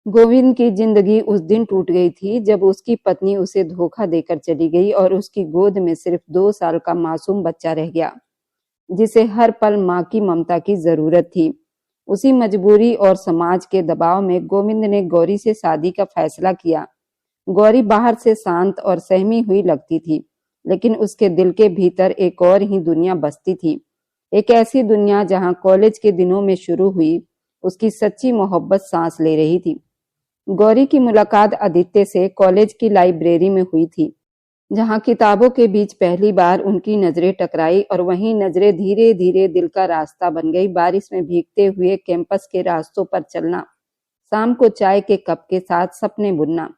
गोविंद की जिंदगी उस दिन टूट गई थी जब उसकी पत्नी उसे धोखा देकर चली गई और उसकी गोद में सिर्फ 2 साल का मासूम बच्चा रह गया, जिसे हर पल माँ की ममता की जरूरत थी। उसी मजबूरी और समाज के दबाव में गोविंद ने गौरी से शादी का फैसला किया। गौरी बाहर से शांत और सहमी हुई लगती थी, लेकिन उसके दिल के भीतर एक और ही दुनिया बसती थी। एक ऐसी दुनिया जहां कॉलेज के दिनों में शुरू हुई उसकी सच्ची मोहब्बत सांस ले रही थी। गौरी की मुलाकात आदित्य से कॉलेज की लाइब्रेरी में हुई थी, जहां किताबों के बीच पहली बार उनकी नजरें टकराई और वहीं नजरें धीरे धीरे दिल का रास्ता बन गई। बारिश में भीगते हुए कैंपस के रास्तों पर चलना, शाम को चाय के कप के साथ सपने बुनना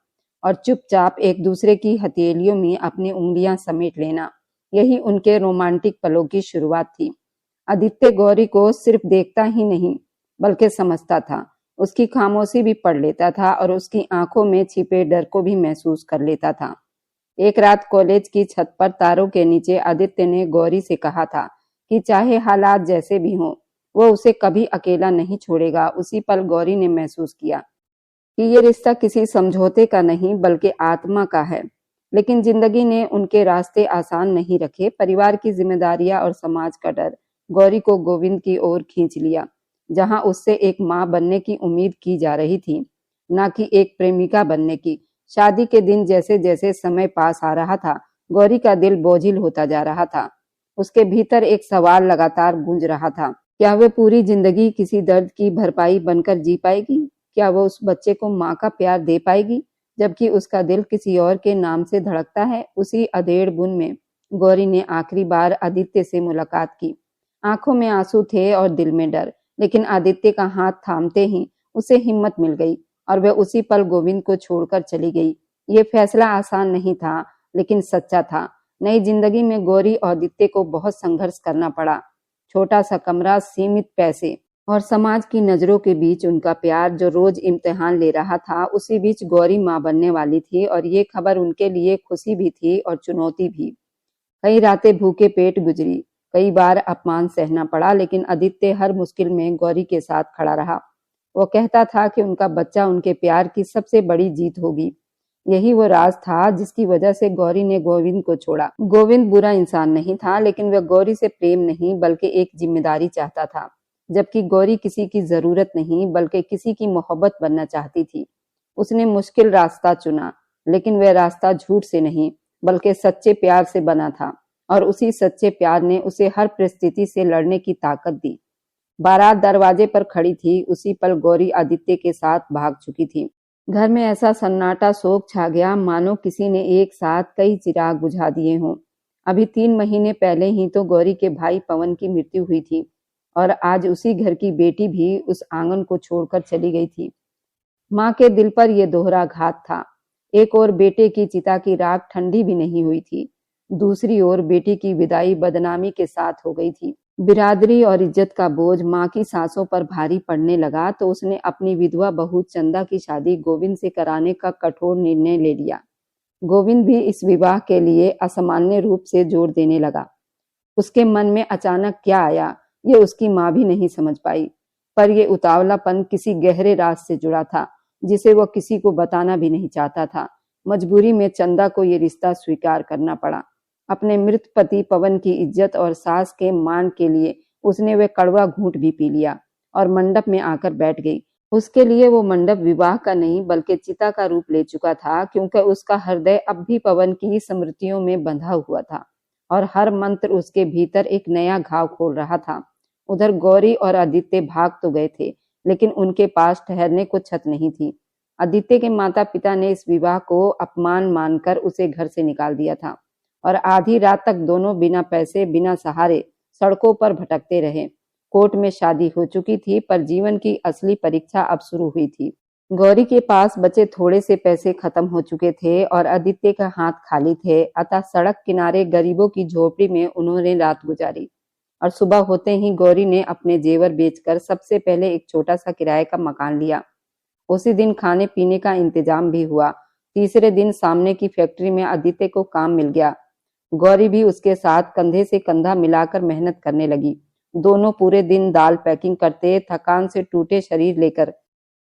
और चुपचाप एक दूसरे की हथेलियों में अपनी उंगलियां समेट लेना, यही उनके रोमांटिक पलों की शुरुआत थी। आदित्य गौरी को सिर्फ देखता ही नहीं बल्कि समझता था। उसकी खामोशी भी पढ़ लेता था और उसकी आंखों में छिपे डर को भी महसूस कर लेता था। एक रात कॉलेज की छत पर तारों के नीचे आदित्य ने गौरी से कहा था कि चाहे हालात जैसे भी हों, वो उसे कभी अकेला नहीं छोड़ेगा। उसी पल गौरी ने महसूस किया कि ये रिश्ता किसी समझौते का नहीं बल्कि आत्मा का है। लेकिन जिंदगी ने उनके रास्ते आसान नहीं रखे। परिवार की जिम्मेदारियां और समाज का डर गौरी को गोविंद की ओर खींच लिया, जहां उससे एक मां बनने की उम्मीद की जा रही थी, न कि एक प्रेमिका बनने की। शादी के दिन जैसे जैसे समय पास आ रहा था, गौरी का दिल बोझिल होता जा रहा था। उसके भीतर एक सवाल लगातार गूंज रहा था, क्या वह पूरी जिंदगी किसी दर्द की भरपाई बनकर जी पाएगी? क्या वो उस बच्चे को माँ का प्यार दे पाएगी, जबकि उसका दिल किसी और के नाम से धड़कता है? उसी अधेड़ बुन में गौरी ने आखिरी बार आदित्य से मुलाकात की। आंखों में आंसू थे और दिल में डर, लेकिन आदित्य का हाथ थामते ही उसे हिम्मत मिल गई और वह उसी पल गोविंद को छोड़कर चली गई। ये फैसला आसान नहीं था, लेकिन सच्चा था। नई जिंदगी में गौरी और आदित्य को बहुत संघर्ष करना पड़ा। छोटा सा कमरा, सीमित पैसे और समाज की नजरों के बीच उनका प्यार जो रोज इम्तिहान ले रहा था। उसी बीच गौरी मां बनने वाली थी और ये खबर उनके लिए खुशी भी थी और चुनौती भी। कई रातें भूखे पेट गुजरी, कई बार अपमान सहना पड़ा, लेकिन आदित्य हर मुश्किल में गौरी के साथ खड़ा रहा। वो कहता था कि उनका बच्चा उनके प्यार की सबसे बड़ी जीत होगी। यही वो राज था जिसकी वजह से गौरी ने गोविंद को छोड़ा। गोविंद बुरा इंसान नहीं था, लेकिन वह गौरी से प्रेम नहीं बल्कि एक जिम्मेदारी चाहता था, जबकि गौरी किसी की जरूरत नहीं बल्कि किसी की मोहब्बत बनना चाहती थी। उसने मुश्किल रास्ता चुना, लेकिन वह रास्ता झूठ से नहीं बल्कि सच्चे प्यार से बना था, और उसी सच्चे प्यार ने उसे हर परिस्थिति से लड़ने की ताकत दी। बारात दरवाजे पर खड़ी थी, उसी पल गौरी आदित्य के साथ भाग चुकी थी। घर में ऐसा सन्नाटा, शोक छा गया मानो किसी ने एक साथ कई चिराग बुझा दिए हों। अभी 3 महीने पहले ही तो गौरी के भाई पवन की मृत्यु हुई थी और आज उसी घर की बेटी भी उस आंगन को छोड़कर चली गई थी। माँ के दिल पर यह दोहरा घात था। एक ओर बेटे की चिता की राख ठंडी भी नहीं हुई थी, दूसरी ओर बेटी की विदाई बदनामी के साथ हो गई थी। बिरादरी और इज्जत का बोझ माँ की सांसों पर भारी पड़ने लगा तो उसने अपनी विधवा बहू चंदा की शादी गोविंद से कराने का कठोर निर्णय ले लिया। गोविंद भी इस विवाह के लिए असामान्य रूप से जोर देने लगा। उसके मन में अचानक क्या आया, ये उसकी माँ भी नहीं समझ पाई, पर यह उतावलापन किसी गहरे राज से जुड़ा था जिसे वह किसी को बताना भी नहीं चाहता था। मजबूरी में चंदा को यह रिश्ता स्वीकार करना पड़ा। अपने मृत पति पवन की इज्जत और सास के मान के लिए उसने वह कड़वा घूंट भी पी लिया और मंडप में आकर बैठ गई। उसके लिए वो मंडप विवाह का नहीं बल्कि चिता का रूप ले चुका था, क्योंकि उसका हृदय अब भी पवन की स्मृतियों में बंधा हुआ था और हर मंत्र उसके भीतर एक नया घाव खोल रहा था। उधर गौरी और आदित्य भाग तो गए थे, लेकिन उनके पास ठहरने को छत नहीं थी। आदित्य के माता पिता ने इस विवाह को अपमान मानकर उसे घर से निकाल दिया था और आधी रात तक दोनों बिना पैसे बिना सहारे सड़कों पर भटकते रहे। कोर्ट में शादी हो चुकी थी, पर जीवन की असली परीक्षा अब शुरू हुई थी। गौरी के पास बचे थोड़े से पैसे खत्म हो चुके थे और आदित्य का हाथ खाली थे, अतः सड़क किनारे गरीबों की झोपड़ी में उन्होंने रात गुजारी और सुबह होते ही गौरी ने अपने जेवर बेचकर सबसे पहले एक छोटा सा किराए का मकान लिया। उसी दिन खाने पीने का इंतजाम भी हुआ। तीसरे दिन सामने की फैक्ट्री में आदित्य को काम मिल गया। गौरी भी उसके साथ कंधे से कंधा मिलाकर मेहनत करने लगी। दोनों पूरे दिन दाल पैकिंग करते, थकान से टूटे शरीर लेकर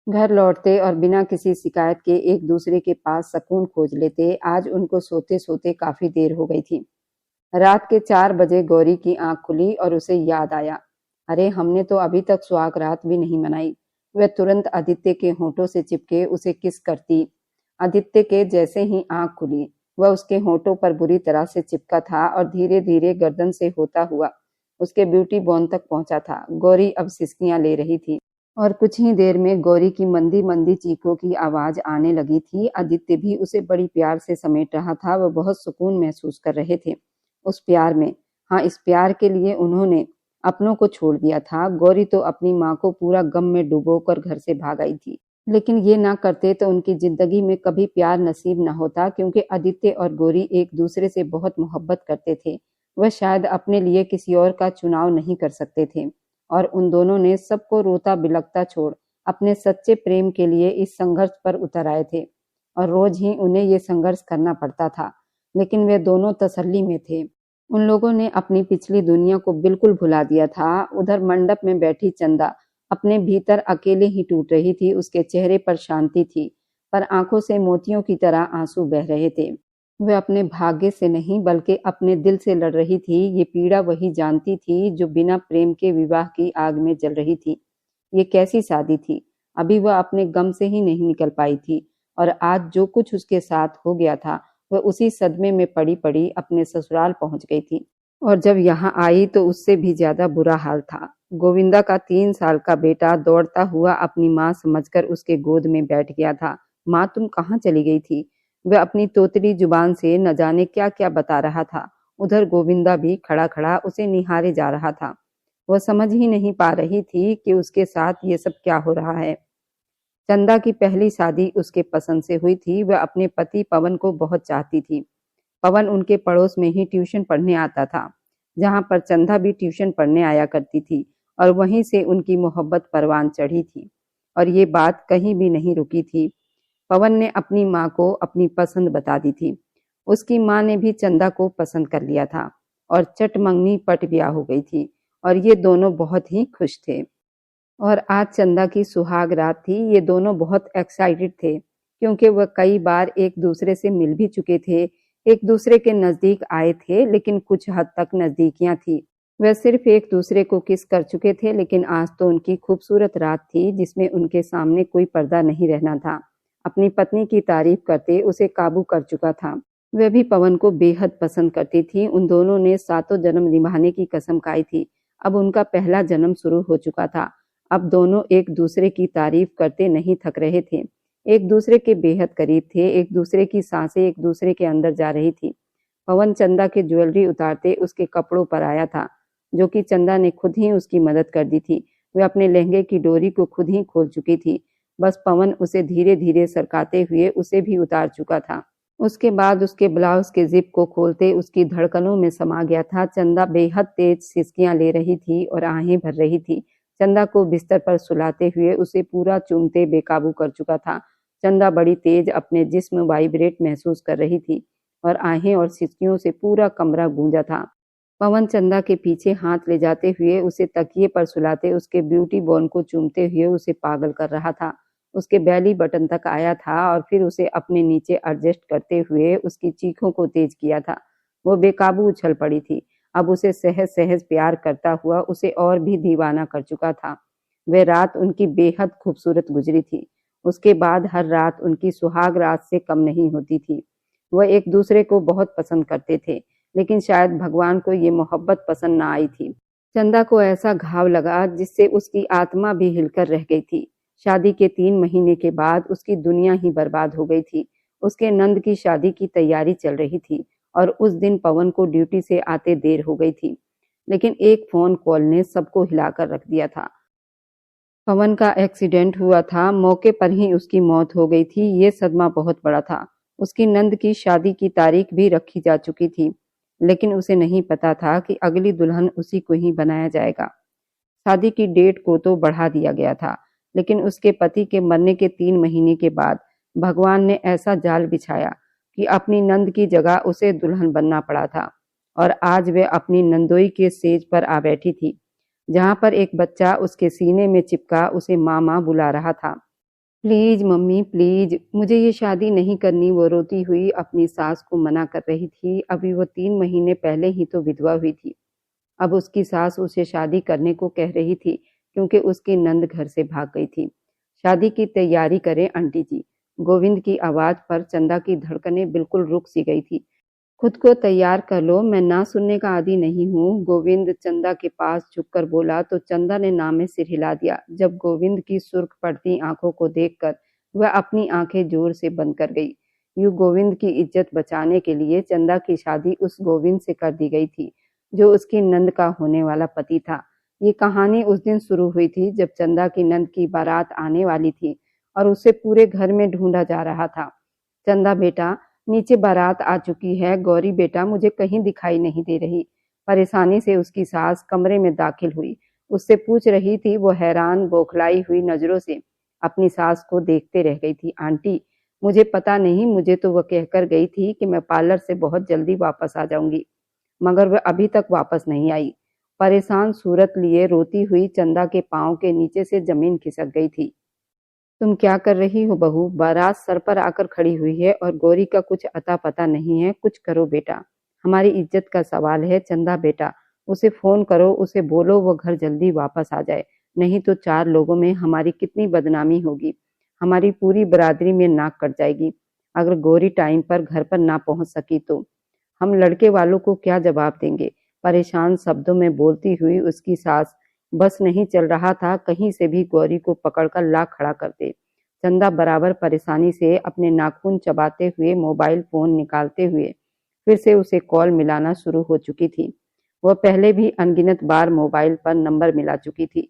घर लौटते और बिना किसी शिकायत के एक दूसरे के पास सुकून खोज लेते। आज उनको सोते सोते काफी देर हो गई थी। रात के 4 बजे गौरी की आंख खुली और उसे याद आया, अरे हमने तो अभी तक सुहाग रात भी नहीं मनाई। वह तुरंत आदित्य के होठों से चिपके उसे किस करती। आदित्य के जैसे ही आंख खुली, वह उसके होठों पर बुरी तरह से चिपका था और धीरे धीरे गर्दन से होता हुआ उसके ब्यूटी बोन तक पहुंचा था। गौरी अब सिसकियां ले रही थी और कुछ ही देर में गौरी की मंदी मंदी चीखों की आवाज आने लगी थी। आदित्य भी उसे बड़ी प्यार से समेट रहा था। वह बहुत सुकून महसूस कर रहे थे उस प्यार में। हाँ, इस प्यार के लिए उन्होंने अपनों को छोड़ दिया था। गौरी तो अपनी माँ को पूरा गम में डुबोकर घर से भाग आई थी, लेकिन ये ना करते तो उनकी जिंदगी में कभी प्यार नसीब न होता, क्योंकि आदित्य और गौरी एक दूसरे से बहुत मोहब्बत करते थे। वह शायद अपने लिए किसी और का चुनाव नहीं कर सकते थे और उन दोनों ने सबको रोता बिलखता छोड़ अपने सच्चे प्रेम के लिए इस संघर्ष पर उतर आए थे और रोज ही उन्हें ये संघर्ष करना पड़ता था, लेकिन वे दोनों तसल्ली में थे। उन लोगों ने अपनी पिछली दुनिया को बिल्कुल भुला दिया था। उधर मंडप में बैठी चंदा अपने भीतर अकेले ही टूट रही थी। उसके चेहरे पर शांति थी, पर आंखों से मोतियों की तरह आंसू बह रहे थे। वह अपने भाग्य से नहीं बल्कि अपने दिल से लड़ रही थी। ये पीड़ा वही जानती थी जो बिना प्रेम के विवाह की आग में जल रही थी। ये कैसी शादी थी? अभी वह अपने गम से ही नहीं निकल पाई थी और आज जो कुछ उसके साथ हो गया था, वह उसी सदमे में पड़ी पड़ी अपने ससुराल पहुंच गई थी। और जब यहाँ आई तो उससे भी ज्यादा बुरा हाल था। गोविंदा का 3 साल का बेटा दौड़ता हुआ अपनी माँ समझकर उसके गोद में बैठ गया था। माँ, तुम कहाँ चली गई थी? वह अपनी तोतली जुबान से न जाने क्या क्या बता रहा था। उधर गोविंदा भी खड़ा खड़ा उसे निहारे जा रहा था। वह समझ ही नहीं पा रही थी कि उसके साथ ये सब क्या हो रहा है। चंदा की पहली शादी उसके पसंद से हुई थी। वह अपने पति पवन को बहुत चाहती थी। पवन उनके पड़ोस में ही ट्यूशन पढ़ने आता था, जहां पर चंदा भी ट्यूशन पढ़ने आया करती थी और वहीं से उनकी मोहब्बत परवान चढ़ी थी और ये बात कहीं भी नहीं रुकी थी। पवन ने अपनी माँ को अपनी पसंद बता दी थी। उसकी माँ ने भी चंदा को पसंद कर लिया था और चटमंगनी पट ब्याह हो गई थी और ये दोनों बहुत ही खुश थे। और आज चंदा की सुहाग रात थी। ये दोनों बहुत एक्साइटेड थे क्योंकि वह कई बार एक दूसरे से मिल भी चुके थे, एक दूसरे के नजदीक आए थे, लेकिन कुछ हद तक नजदीकियां थी। वह सिर्फ एक दूसरे को किस कर चुके थे, लेकिन आज तो उनकी खूबसूरत रात थी जिसमें उनके सामने कोई पर्दा नहीं रहना था। अपनी पत्नी की तारीफ करते उसे काबू कर चुका था। वह भी पवन को बेहद पसंद करती थी। उन दोनों ने 7 जन्म निभाने की कसम खाई थी। अब उनका पहला जन्म शुरू हो चुका था। अब दोनों एक दूसरे की तारीफ करते नहीं थक रहे थे। एक दूसरे के बेहद करीब थे। एक दूसरे की सांसें एक दूसरे के अंदर जा रही थी। पवन चंदा के ज्वेलरी उतारते उसके कपड़ों पर आया था, जो कि चंदा ने खुद ही उसकी मदद कर दी थी। वह अपने लहंगे की डोरी को खुद ही खोल चुकी थी। बस पवन उसे धीरे धीरे सरकाते हुए उसे भी उतार चुका था। उसके बाद उसके ब्लाउज के जिप को खोलते उसकी धड़कनों में समा गया था। चंदा बेहद तेज सिसकियां ले रही थी और आहें भर रही थी। चंदा को बिस्तर पर सुलाते हुए उसे पूरा चूमते बेकाबू कर चुका था। चंदा बड़ी तेज अपने जिस्म वाइब्रेट महसूस कर रही थी और आहें और सिसकियों से पूरा कमरा गूंजा था। पवन चंदा के पीछे हाथ ले जाते हुए उसे तकिए पर सुलाते उसके ब्यूटी बोन को चूमते हुए उसे पागल कर रहा था। उसके बैली बटन तक आया था और फिर उसे अपने नीचे एडजस्ट करते हुए उसकी चीखों को तेज किया था। वो बेकाबू उछल पड़ी थी। अब उसे सहज सहज प्यार करता हुआ उसे और भी दीवाना कर चुका था। वह रात उनकी बेहद खूबसूरत गुजरी थी। उसके बाद हर रात उनकी सुहाग रात से कम नहीं होती थी। वह एक दूसरे को बहुत पसंद करते थे, लेकिन शायद भगवान को ये मोहब्बत पसंद ना आई थी। चंदा को ऐसा घाव लगा जिससे उसकी आत्मा भी हिलकर रह गई थी। शादी के 3 महीने के बाद उसकी दुनिया ही बर्बाद हो गई थी। उसके नंद की शादी की तैयारी चल रही थी और उस दिन पवन को ड्यूटी से आते देर हो गई थी, लेकिन एक फोन कॉल ने सबको हिलाकर रख दिया था। पवन का एक्सीडेंट हुआ था। मौके पर ही उसकी मौत हो गई थी। ये सदमा बहुत बड़ा था। उसकी नंद की शादी की तारीख भी रखी जा चुकी थी, लेकिन उसे नहीं पता था कि अगली दुल्हन उसी को ही बनाया जाएगा। शादी की डेट को तो बढ़ा दिया गया था, लेकिन उसके पति के मरने के 3 महीने के बाद भगवान ने ऐसा जाल बिछाया कि अपनी नंद की जगह उसे दुल्हन बनना पड़ा था। और आज वे अपनी नंदोई के सेज पर आ बैठी थी, जहां पर एक बच्चा उसके सीने में चिपका उसे माँ माँ बुला रहा था। प्लीज मम्मी प्लीज, मुझे ये शादी नहीं करनी। वो रोती हुई अपनी सास को मना कर रही थी। अभी वो 3 महीने पहले ही तो विधवा हुई थी। अब उसकी सास उसे शादी करने को कह रही थी क्योंकि उसकी नंद घर से भाग गई थी। शादी की तैयारी करें आंटी जी। गोविंद की आवाज पर चंदा की धड़कनें बिल्कुल रुक सी गई थी। खुद को तैयार कर लो, मैं ना सुनने का आदी नहीं हूँ। गोविंद चंदा के पास झुककर बोला तो चंदा ने ना में सिर हिला दिया। जब गोविंद की सुर्ख पड़ती आंखों को देखकर वह अपनी आंखें जोर से बंद कर गई। यूं गोविंद की इज्जत बचाने के लिए चंदा की शादी उस गोविंद से कर दी गई थी जो उसकी नंद का होने वाला पति था। ये कहानी उस दिन शुरू हुई थी जब चंदा की नंद की बारात आने वाली थी और उसे पूरे घर में ढूंढा जा रहा था। चंदा बेटा, नीचे बारात आ चुकी है। गौरी बेटा, मुझे कहीं दिखाई नहीं दे रही। परेशानी से उसकी सास कमरे में दाखिल हुई। उससे पूछ रही थी। वो हैरान बौखलाई हुई नजरों से अपनी सास को देखते रह गई थी। आंटी, मुझे पता नहीं, मुझे तो वह कहकर गई थी कि मैं पार्लर से बहुत जल्दी वापस आ जाऊंगी, मगर वह अभी तक वापस नहीं आई। परेशान सूरत लिए रोती हुई चंदा के पांव के नीचे से जमीन खिसक गई थी। तुम क्या कर रही हो बहू? बारात सर पर आकर खड़ी हुई है और गौरी का कुछ अता पता नहीं है। कुछ करो बेटा, हमारी इज्जत का सवाल है। चंदा बेटा, उसे फोन करो, उसे बोलो वो घर जल्दी वापस आ जाए, नहीं तो 4 लोगों में हमारी कितनी बदनामी होगी। हमारी पूरी बरादरी में नाक कट जाएगी अगर गौरी टाइम पर घर पर ना पहुंच सकी तो। हम लड़के वालों को क्या जवाब देंगे? परेशान शब्दों में बोलती हुई उसकी सास बस नहीं चल रहा था कहीं से भी गौरी को पकड़कर ला खड़ा कर दे। चंदा बराबर परेशानी से अपने नाखून चबाते हुए मोबाइल फोन निकालते हुए फिर से उसे कॉल मिलाना शुरू हो चुकी थी। वह पहले भी अनगिनत बार मोबाइल पर नंबर मिला चुकी थी,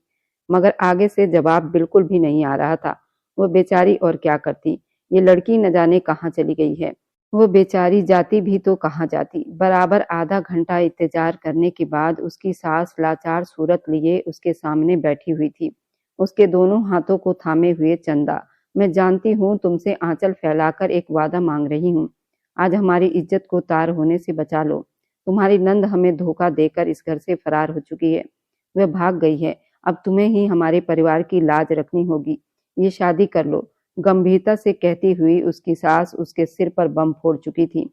मगर आगे से जवाब बिल्कुल भी नहीं आ रहा था। वह बेचारी और क्या करती? ये लड़की न जाने कहाँ चली गई है। वो बेचारी जाती भी तो कहाँ जाती। बराबर आधा घंटा इंतजार करने के बाद उसकी सास लाचार सूरत लिए उसके सामने बैठी हुई थी, उसके दोनों हाथों को थामे हुए। चंदा, मैं जानती हूँ तुमसे आंचल फैलाकर एक वादा मांग रही हूँ। आज हमारी इज्जत को तार होने से बचा लो। तुम्हारी नंद हमें धोखा देकर इस घर से फरार हो चुकी है, वह भाग गई है। अब तुम्हें ही हमारे परिवार की लाज रखनी होगी। ये शादी कर लो, गंभीरता से कहती हुई उसकी सास उसके सिर पर बम फोड़ चुकी थी,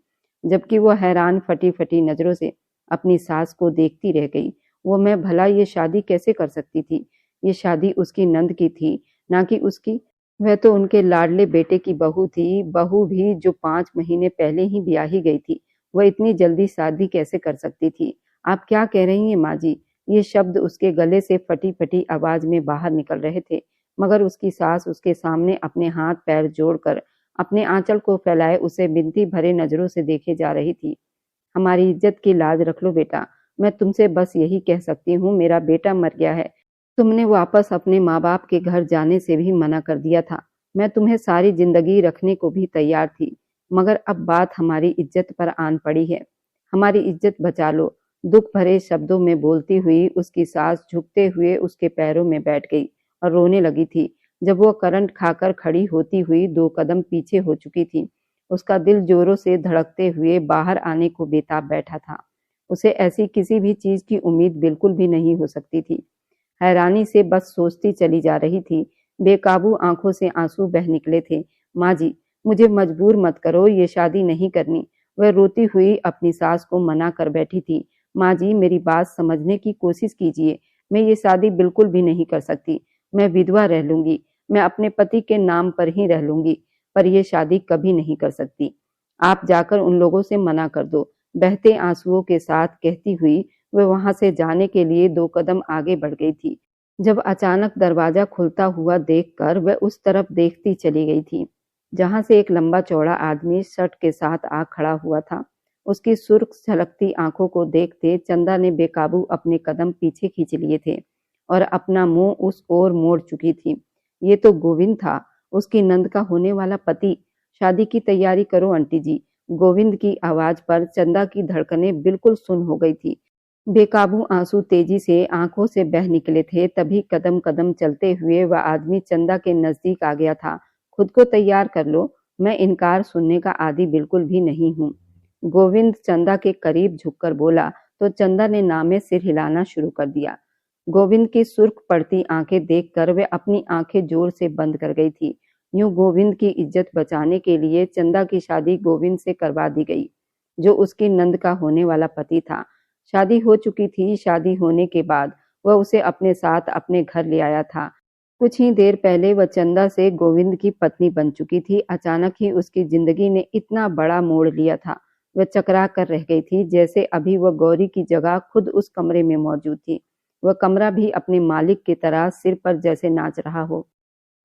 जबकि वो हैरान फटी फटी नजरों से अपनी सास को देखती रह गई। वो मैं भला ये शादी कैसे कर सकती थी? ये शादी उसकी नंद की थी, ना कि उसकी। वह तो उनके लाडले बेटे की बहू थी, बहू भी जो 5 महीने पहले ही ब्याही गई थी। वह इतनी जल्दी शादी कैसे कर सकती थी? आप क्या कह रही हैं माँ जी? ये शब्द उसके गले से फटी फटी आवाज में बाहर निकल रहे थे, मगर उसकी सास उसके सामने अपने हाथ पैर जोड़कर अपने आंचल को फैलाए उसे बिनती भरे नजरों से देखे जा रही थी। हमारी इज्जत की लाज रख लो बेटा। मैं तुमसे बस यही कह सकती हूँ, मेरा बेटा मर गया है। तुमने वापस अपने माँ बाप के घर जाने से भी मना कर दिया था। मैं तुम्हें सारी जिंदगी रखने को भी तैयार थी, मगर अब बात हमारी इज्जत पर आन पड़ी है। हमारी इज्जत बचा लो। दुख भरे शब्दों में बोलती हुई उसकी सास झुकते हुए उसके पैरों में बैठ गई और रोने लगी थी। जब वो करंट खाकर खड़ी होती हुई 2 कदम पीछे हो चुकी थी, उसका दिल जोरों से धड़कते हुए बाहर आने को बेताब बैठा था। उसे ऐसी किसी भी चीज की उम्मीद बिल्कुल भी नहीं हो सकती थी। हैरानी से बस सोचती चली जा रही थी। बेकाबू आंखों से आंसू बह निकले थे। माँ जी, मुझे मजबूर मत करो, ये शादी नहीं करनी। वह रोती हुई अपनी सास को मना कर बैठी थी। माँ जी, मेरी बात समझने की कोशिश कीजिए। मैं ये शादी बिल्कुल भी नहीं कर सकती। मैं विधवा रह लूंगी, मैं अपने पति के नाम पर ही रह लूंगी, पर यह शादी कभी नहीं कर सकती। आप जाकर उन लोगों से मना कर दो। बहते आंसुओं के साथ कहती हुई वह वहां से जाने के लिए 2 कदम आगे बढ़ गई थी, जब अचानक दरवाजा खुलता हुआ देखकर वह उस तरफ देखती चली गई थी, जहां से एक लंबा चौड़ा आदमी शर्ट के साथ आ खड़ा हुआ था। उसकी सुर्ख छलकती आंखों को देखते चंदा ने बेकाबू अपने कदम पीछे खींच लिए थे और अपना मुंह उस ओर मोड़ चुकी थी। ये तो गोविंद था, उसकी नंद का होने वाला पति। शादी की तैयारी करो आंटी जी। गोविंद की आवाज पर चंदा की धड़कनें बिल्कुल सुन हो गई थी। बेकाबू आंसू तेजी से आंखों से बह निकले थे। तभी कदम कदम चलते हुए वह आदमी चंदा के नजदीक आ गया था। खुद को तैयार कर लो, मैं इनकार सुनने का आदी बिल्कुल भी नहीं हूँ। गोविंद चंदा के करीब झुककर बोला तो चंदा ने ना में सिर हिलाना शुरू कर दिया। गोविंद की सुर्ख पड़ती आंखें देखकर वह अपनी आंखें जोर से बंद कर गई थी। यूं गोविंद की इज्जत बचाने के लिए चंदा की शादी गोविंद से करवा दी गई, जो उसकी नंद का होने वाला पति था। शादी हो चुकी थी। शादी होने के बाद वह उसे अपने साथ अपने घर ले आया था। कुछ ही देर पहले वह चंदा से गोविंद की पत्नी बन चुकी थी। अचानक ही उसकी जिंदगी ने इतना बड़ा मोड़ लिया था। वह चकरा कर रह गई थी, जैसे अभी वह गौरी की जगह खुद उस कमरे में मौजूद थी। वह कमरा भी अपने मालिक की तरह सिर पर जैसे नाच रहा हो।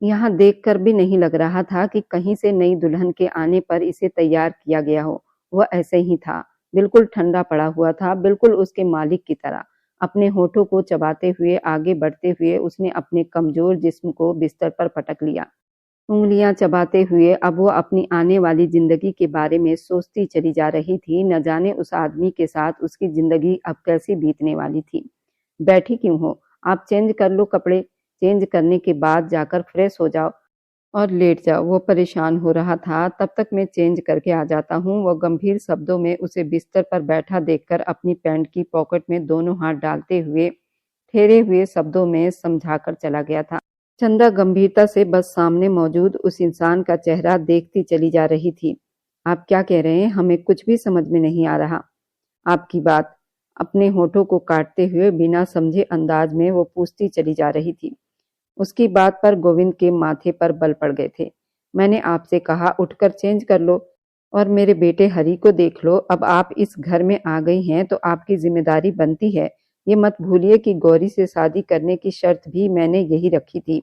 यहाँ देखकर भी नहीं लग रहा था कि कहीं से नई दुल्हन के आने पर इसे तैयार किया गया हो। वह ऐसे ही था, बिल्कुल ठंडा पड़ा हुआ था, बिल्कुल उसके मालिक की तरह। अपने होठों को चबाते हुए आगे बढ़ते हुए उसने अपने कमजोर जिस्म को बिस्तर पर पटक लिया। उंगलियां चबाते हुए अब वो अपनी आने वाली जिंदगी के बारे में सोचती चली जा रही थी। न जाने उस आदमी के साथ उसकी जिंदगी अब कैसी बीतने वाली थी। बैठी क्यों हो? आप चेंज कर लो कपड़े। चेंज करने के बाद जाकर फ्रेश हो जाओ और लेट जाओ। वो परेशान हो रहा था। तब तक मैं चेंज करके आ जाता हूँ। वो गंभीर शब्दों में उसे बिस्तर पर बैठा देखकर अपनी पैंट की पॉकेट में दोनों हाथ डालते हुए ठहरे हुए शब्दों में समझाकर चला गया था। चंदा गंभीरता से बस सामने मौजूद उस इंसान का चेहरा देखती चली जा रही थी। आप क्या कह रहे हैं? हमें कुछ भी समझ में नहीं आ रहा आपकी बात। अपने होठों को काटते हुए बिना समझे अंदाज में वो पूछती चली जा रही थी। उसकी बात पर गोविंद के माथे पर बल पड़ गए थे। मैंने आपसे कहा उठकर चेंज कर लो और मेरे बेटे हरी को देख लो। अब आप इस घर में आ गई हैं तो आपकी जिम्मेदारी बनती है। ये मत भूलिए कि गौरी से शादी करने की शर्त भी मैंने यही रखी थी।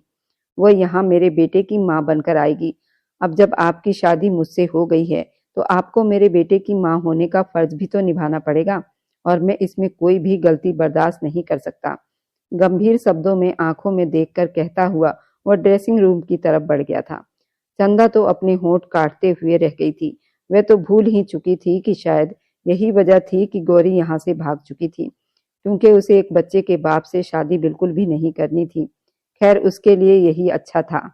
वह यहाँ मेरे बेटे की माँ बनकर आएगी। अब जब आपकी शादी मुझसे हो गई है तो आपको मेरे बेटे की माँ होने का फर्ज भी तो निभाना पड़ेगा और मैं इसमें कोई भी गलती बर्दाश्त नहीं कर सकता। गंभीर शब्दों में आंखों में देखकर कहता हुआ वह ड्रेसिंग रूम की तरफ बढ़ गया था। चंदा तो अपने होंठ काटते हुए रह गई थी। वह तो भूल ही चुकी थी कि शायद यही वजह थी कि गौरी यहाँ से भाग चुकी थी, क्योंकि उसे एक बच्चे के बाप से शादी बिल्कुल भी नहीं करनी थी। खैर उसके लिए यही अच्छा था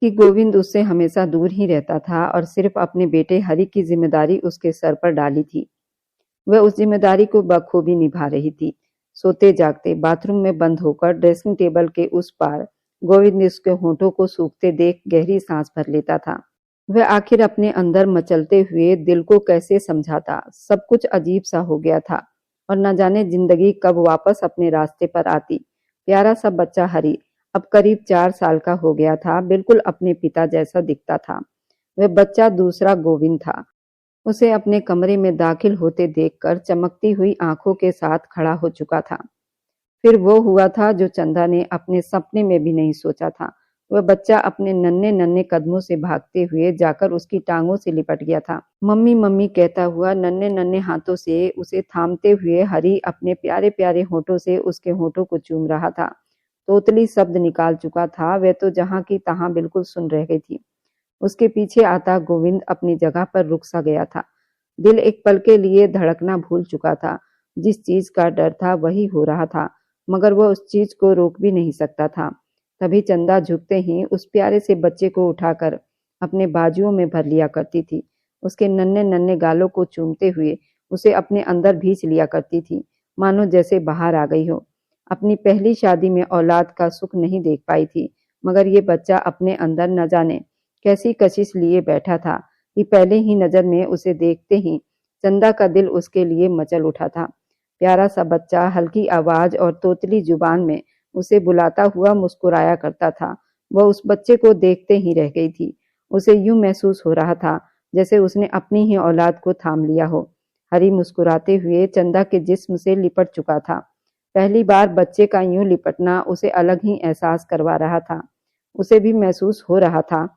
कि गोविंद उससे हमेशा दूर ही रहता था और सिर्फ अपने बेटे हरि की जिम्मेदारी उसके सर पर डाली थी। वह उस जिम्मेदारी को बखूबी निभा रही थी। सोते जागते बाथरूम में बंद होकर ड्रेसिंग टेबल के उस पार गोविंद उसके होठों को सूखते देख गहरी सांस भर लेता था। वह आखिर अपने अंदर मचलते हुए दिल को कैसे समझाता। सब कुछ अजीब सा हो गया था और न जाने जिंदगी कब वापस अपने रास्ते पर आती। प्यारा सा बच्चा हरी अब करीब 4 साल का हो गया था। बिल्कुल अपने पिता जैसा दिखता था। वह बच्चा दूसरा गोविंद था। उसे अपने कमरे में दाखिल होते देखकर चमकती हुई आंखों के साथ खड़ा हो चुका था। फिर वो हुआ था जो चंदा ने अपने सपने में भी नहीं सोचा था। वह बच्चा अपने नन्हे नन्हे कदमों से भागते हुए जाकर उसकी टांगों से लिपट गया था। मम्मी मम्मी कहता हुआ नन्हे नन्हे हाथों से उसे थामते हुए हरी अपने प्यारे प्यारे होठों से उसके होठों को चूम रहा था। तोतली शब्द निकाल चुका था। वह तो जहां की तहां बिल्कुल सुन रह गई थी। उसके पीछे आता गोविंद अपनी जगह पर रुक सा गया था। दिल एक पल के लिए धड़कना भूल चुका था। जिस चीज का डर था वही हो रहा था, मगर वह उस चीज को रोक भी नहीं सकता था। तभी चंदा झुकते ही उस प्यारे से बच्चे को उठाकर अपने बाजुओं में भर लिया करती थी। उसके नन्हे नन्हे गालों को चूमते हुए उसे अपने अंदर भींच लिया करती थी, मानो जैसे बाहर आ गई हो। अपनी पहली शादी में औलाद का सुख नहीं देख पाई थी, मगर ये बच्चा अपने अंदर न जाने कैसी कशिश लिए बैठा था कि पहले ही नजर में उसे देखते ही चंदा का दिल उसके लिए मचल उठा था। प्यारा सा बच्चा हल्की आवाज और तोतली जुबान में उसे बुलाता हुआ मुस्कुराया करता था। वह उस बच्चे को देखते ही रह गई थी। उसे यूं महसूस हो रहा था जैसे उसने अपनी ही औलाद को थाम लिया हो। हरी मुस्कुराते हुए चंदा के जिस्म से लिपट चुका था। पहली बार बच्चे का यूं लिपटना उसे अलग ही एहसास करवा रहा था। उसे भी महसूस हो रहा था,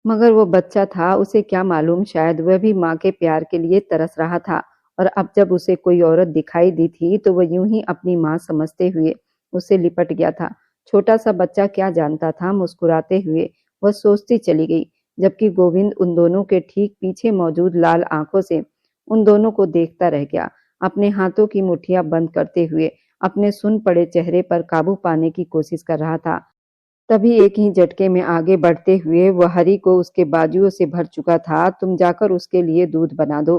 मगर वो बच्चा था, उसे क्या मालूम, शायद वह भी माँ के प्यार के लिए तरस रहा था। और अब जब उसे कोई औरत दिखाई दी थी तो वह यूं ही अपनी माँ समझते हुए उससे लिपट गया था। छोटा सा बच्चा क्या जानता था। मुस्कुराते हुए वह सोचती चली गई, जबकि गोविंद उन दोनों के ठीक पीछे मौजूद लाल आंखों से उन दोनों को देखता रह गया, अपने हाथों की मुठ्ठियां बंद करते हुए अपने सुन पड़े चेहरे पर काबू पाने की कोशिश कर रहा था। तभी एक ही झटके में आगे बढ़ते हुए वह हरी को उसके बाजुओं से भर चुका था। तुम जाकर उसके लिए दूध बना दो।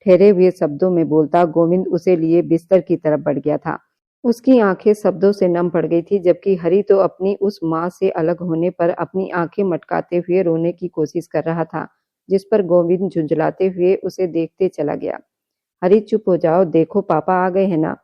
ठहरे हुए शब्दों में बोलता गोविंद उसे लिए बिस्तर की तरफ बढ़ गया था। उसकी आंखें शब्दों से नम पड़ गई थी, जबकि हरी तो अपनी उस माँ से अलग होने पर अपनी आंखें मटकाते हुए रोने की कोशिश कर रहा था, जिस पर गोविंद झुंझलाते हुए उसे देखते चला गया। हरी, चुप हो जाओ, देखो पापा आ गए हैं ना।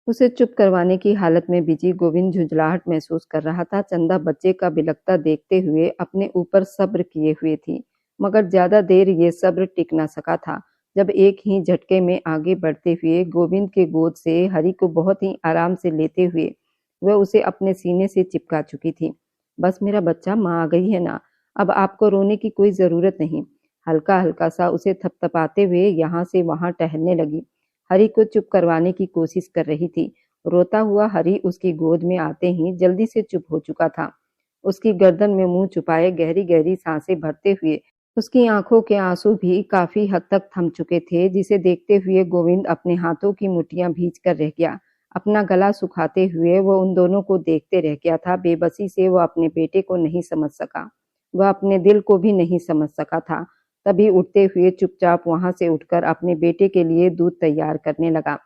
उसे चुप करवाने की हालत में बिजी गोविंद झुंझलाहट महसूस कर रहा था। चंदा बच्चे का बिलखता देखते हुए अपने ऊपर सब्र किए हुए थी, मगर ज्यादा देर ये सब्र टिक न सका था। जब एक ही झटके में आगे बढ़ते हुए गोविंद के गोद से हरि को बहुत ही आराम से लेते हुए वह उसे अपने सीने से चिपका चुकी थी। बस मेरा बच्चा, माँ आ गई है ना, अब आपको रोने की कोई जरूरत नहीं। हल्का हल्का सा उसे थपथपाते हुए यहाँ से वहां टहलने लगी। हरि को चुप करवाने की कोशिश कर रही थी। रोता हुआ हरि उसकी गोद में आते ही जल्दी से चुप हो चुका था। उसकी गर्दन में मुंह छुपाए गहरी गहरी सांसें भरते हुए उसकी आंखों के आंसू भी काफी हद तक थम चुके थे, जिसे देखते हुए गोविंद अपने हाथों की मुठ्ठियां भींच कर रह गया। अपना गला सुखाते हुए वह उन दोनों को देखते रह गया था। बेबसी से वह अपने बेटे को नहीं समझ सका, वह अपने दिल को भी नहीं समझ सका था। तभी उठते हुए चुपचाप वहां से उठकर अपने बेटे के लिए दूध तैयार करने लगा।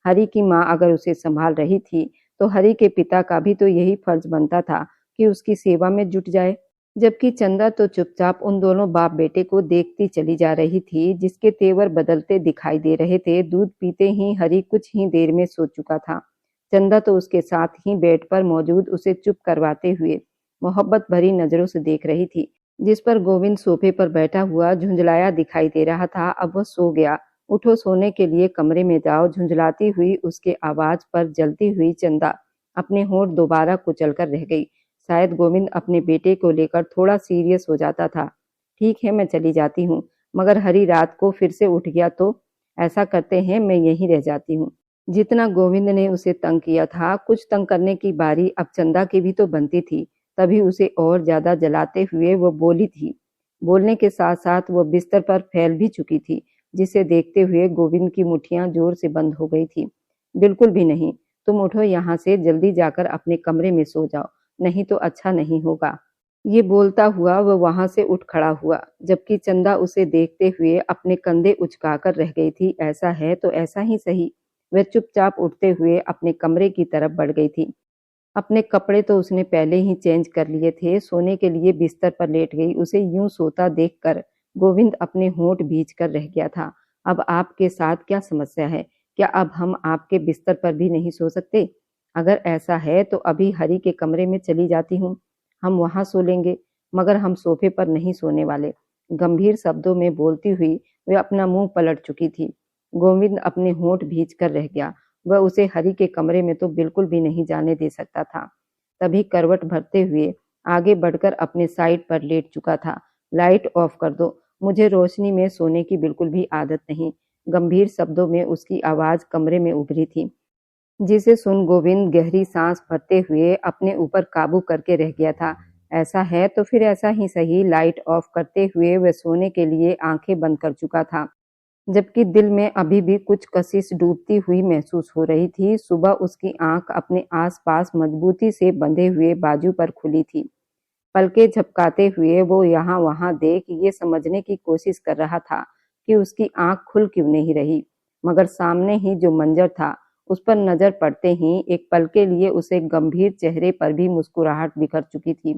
हरि की माँ अगर उसे संभाल रही थी, तो हरि के पिता का भी तो यही फर्ज बनता था कि उसकी सेवा में जुट जाए। जबकि चंदा तो चुपचाप उन दोनों बाप बेटे को देखती चली जा रही थी, जिसके तेवर बदलते दिखाई दे रहे थे। दूध पीते ही हरि कुछ ही देर में सो चुका था। चंदा तो उसके साथ ही बेड पर मौजूद उसे चुप करवाते हुए मोहब्बत भरी नजरों से देख रही थी, जिस पर गोविंद सोफे पर बैठा हुआ झुंझलाया दिखाई दे रहा था। अब वह सो गया। उठो, सोने के लिए कमरे में जाओ। झुंझलाती हुई उसके आवाज पर जलती हुई चंदा अपने होंठ दोबारा कुचल कर रह गई। शायद गोविंद अपने बेटे को लेकर थोड़ा सीरियस हो जाता था। ठीक है, मैं चली जाती हूँ, मगर हरी रात को फिर से उठ गया तो? ऐसा करते हैं, मैं यहीं रह जाती हूँ। जितना गोविंद ने उसे तंग किया था, कुछ तंग करने की बारी अब चंदा की भी तो बनती थी। तभी उसे और ज्यादा जलाते हुए वो बोली थी। बोलने के साथ साथ वो बिस्तर पर फैल भी चुकी थी, जिसे देखते हुए गोविंद की मुट्ठियां जोर से बंद हो गई थी। बिल्कुल भी नहीं, तुम उठो यहाँ से, जल्दी जाकर अपने कमरे में सो जाओ, नहीं तो अच्छा नहीं होगा। ये बोलता हुआ वह वहां से उठ खड़ा हुआ, जबकि चंदा उसे देखते हुए अपने कंधे उचकाकर रह गई थी। ऐसा है तो ऐसा ही सही। वह चुपचाप उठते हुए अपने कमरे की तरफ बढ़ गई थी। अपने कपड़े तो उसने पहले ही चेंज कर लिए थे। सोने के लिए बिस्तर पर लेट गई। उसे यूं सोता देखकर गोविंद अपने होंठ भींच कर रह गया था। अब आपके साथ क्या समस्या है? क्या अब हम आपके बिस्तर पर भी नहीं सो सकते? अगर ऐसा है तो अभी हरि के कमरे में चली जाती हूँ, हम वहां सो लेंगे, मगर हम सोफे पर नहीं सोने वाले। गंभीर शब्दों में बोलती हुई वे अपना मुंह पलट चुकी थी। गोविंद अपने होंठ भींच कर रह गया। वह उसे हरि के कमरे में तो बिल्कुल भी नहीं जाने दे सकता था। तभी करवट भरते हुए आगे बढ़कर अपने साइड पर लेट चुका था। लाइट ऑफ कर दो, मुझे रोशनी में सोने की बिल्कुल भी आदत नहीं। गंभीर शब्दों में उसकी आवाज कमरे में उभरी थी, जिसे सुन गोविंद गहरी सांस भरते हुए अपने ऊपर काबू करके रह गया था। ऐसा है तो फिर ऐसा ही सही। लाइट ऑफ करते हुए वह सोने के लिए आंखें बंद कर चुका था, जबकि दिल में अभी भी कुछ कशिश डूबती हुई महसूस हो रही थी। सुबह उसकी आंख अपने आसपास मजबूती से बंधे हुए बाजू पर खुली थी। पलके झपकाते हुए वो यहाँ वहां देख ये समझने की कोशिश कर रहा था कि उसकी आंख खुल क्यों नहीं रही, मगर सामने ही जो मंजर था उस पर नजर पड़ते ही एक पल के लिए उसे गंभीर चेहरे पर भी मुस्कुराहट बिखर चुकी थी।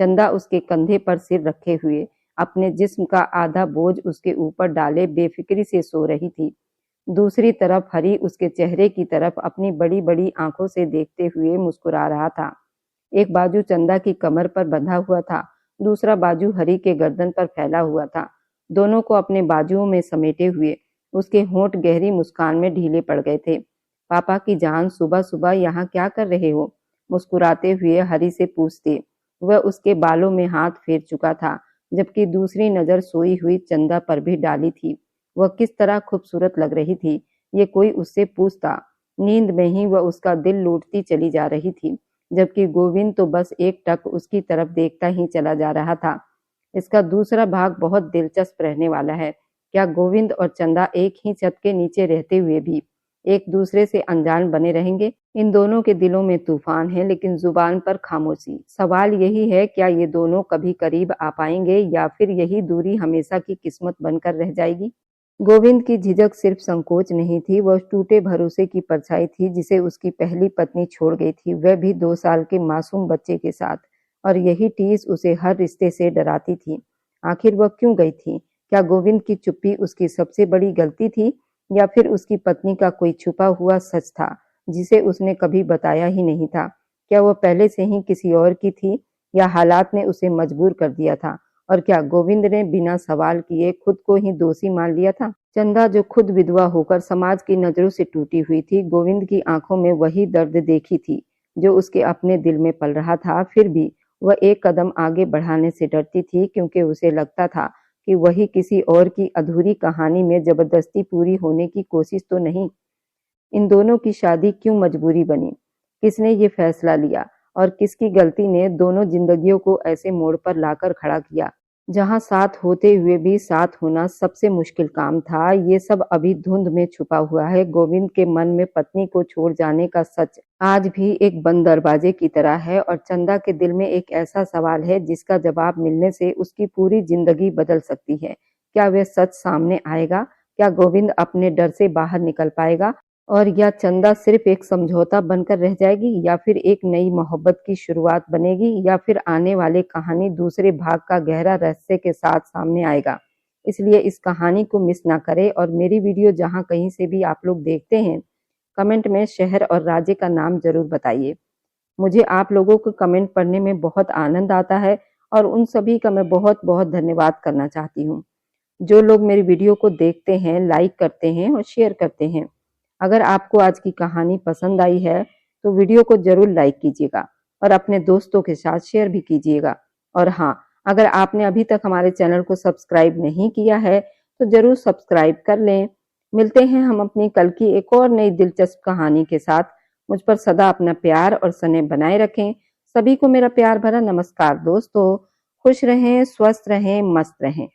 चंदा उसके कंधे पर सिर रखे हुए अपने जिस्म का आधा बोझ उसके ऊपर डाले बेफिक्री से सो रही थी। दूसरी तरफ हरी उसके चेहरे की तरफ अपनी बड़ी बड़ी आंखों से देखते हुए मुस्कुरा रहा था। एक बाजू चंदा की कमर पर बंधा हुआ था, दूसरा बाजू हरी के गर्दन पर फैला हुआ था। दोनों को अपने बाजुओं में समेटे हुए उसके होंठ गहरी मुस्कान में ढीले पड़ गए थे। पापा की जान, सुबह सुबह यहाँ क्या कर रहे हो? मुस्कुराते हुए हरी से पूछते। वह उसके बालों में हाथ फेर चुका था, जबकि दूसरी नजर सोई हुई चंदा पर भी डाली थी। वह किस तरह खूबसूरत लग रही थी, ये कोई उससे पूछता। नींद में ही वह उसका दिल लूटती चली जा रही थी, जबकि गोविंद तो बस एक टक उसकी तरफ देखता ही चला जा रहा था। इसका दूसरा भाग बहुत दिलचस्प रहने वाला है। क्या गोविंद और चंदा एक ही छत के नीचे रहते हुए भी एक दूसरे से अनजान बने रहेंगे? इन दोनों के दिलों में तूफान है, लेकिन जुबान पर खामोशी। सवाल यही है, क्या ये दोनों कभी करीब आ पाएंगे या फिर यही दूरी हमेशा की किस्मत बनकर रह जाएगी? गोविंद की झिझक सिर्फ संकोच नहीं थी, वह टूटे भरोसे की परछाई थी जिसे उसकी पहली पत्नी छोड़ गई थी, वह भी 2 साल के मासूम बच्चे के साथ। और यही टीस उसे हर रिश्ते से डराती थी। आखिर वह क्यों गई थी? क्या गोविंद की चुप्पी उसकी सबसे बड़ी गलती थी, या फिर उसकी पत्नी का कोई छुपा हुआ सच था जिसे उसने कभी बताया ही नहीं था? क्या वह पहले से ही किसी और की थी, या हालात ने उसे मजबूर कर दिया था? और क्या गोविंद ने बिना सवाल किए खुद को ही दोषी मान लिया था? चंदा, जो खुद विधवा होकर समाज की नजरों से टूटी हुई थी, गोविंद की आंखों में वही दर्द देखी थी जो उसके अपने दिल में पल रहा था। फिर भी वह एक कदम आगे बढ़ाने से डरती थी, क्योंकि उसे लगता था कि वही किसी और की अधूरी कहानी में जबरदस्ती पूरी होने की कोशिश तो नहीं। इन दोनों की शादी क्यों मजबूरी बनी? किसने ये फैसला लिया, और किसकी गलती ने दोनों जिंदगियों को ऐसे मोड़ पर लाकर खड़ा किया जहां साथ होते हुए भी साथ होना सबसे मुश्किल काम था? ये सब अभी धुंध में छुपा हुआ है। गोविंद के मन में पत्नी को छोड़ जाने का सच आज भी एक बंद दरवाजे की तरह है, और चंदा के दिल में एक ऐसा सवाल है जिसका जवाब मिलने से उसकी पूरी जिंदगी बदल सकती है। क्या वह सच सामने आएगा? क्या गोविंद अपने डर से बाहर निकल पाएगा, और या चंदा सिर्फ एक समझौता बनकर रह जाएगी, या फिर एक नई मोहब्बत की शुरुआत बनेगी, या फिर आने वाली कहानी दूसरे भाग का गहरा रहस्य के साथ सामने आएगा? इसलिए इस कहानी को मिस ना करें, और मेरी वीडियो जहां कहीं से भी आप लोग देखते हैं, कमेंट में शहर और राज्य का नाम जरूर बताइए। मुझे आप लोगों को कमेंट पढ़ने में बहुत आनंद आता है, और उन सभी का मैं बहुत बहुत धन्यवाद करना चाहती हूँ जो लोग मेरी वीडियो को देखते हैं, लाइक करते हैं और शेयर करते हैं। अगर आपको आज की कहानी पसंद आई है तो वीडियो को जरूर लाइक कीजिएगा, और अपने दोस्तों के साथ शेयर भी कीजिएगा। और हाँ, अगर आपने अभी तक हमारे चैनल को सब्सक्राइब नहीं किया है तो जरूर सब्सक्राइब कर लें। मिलते हैं हम अपनी कल की एक और नई दिलचस्प कहानी के साथ। मुझ पर सदा अपना प्यार और स्नेह बनाए रखें। सभी को मेरा प्यार भरा नमस्कार दोस्तों। खुश रहें, स्वस्थ रहें, मस्त रहें।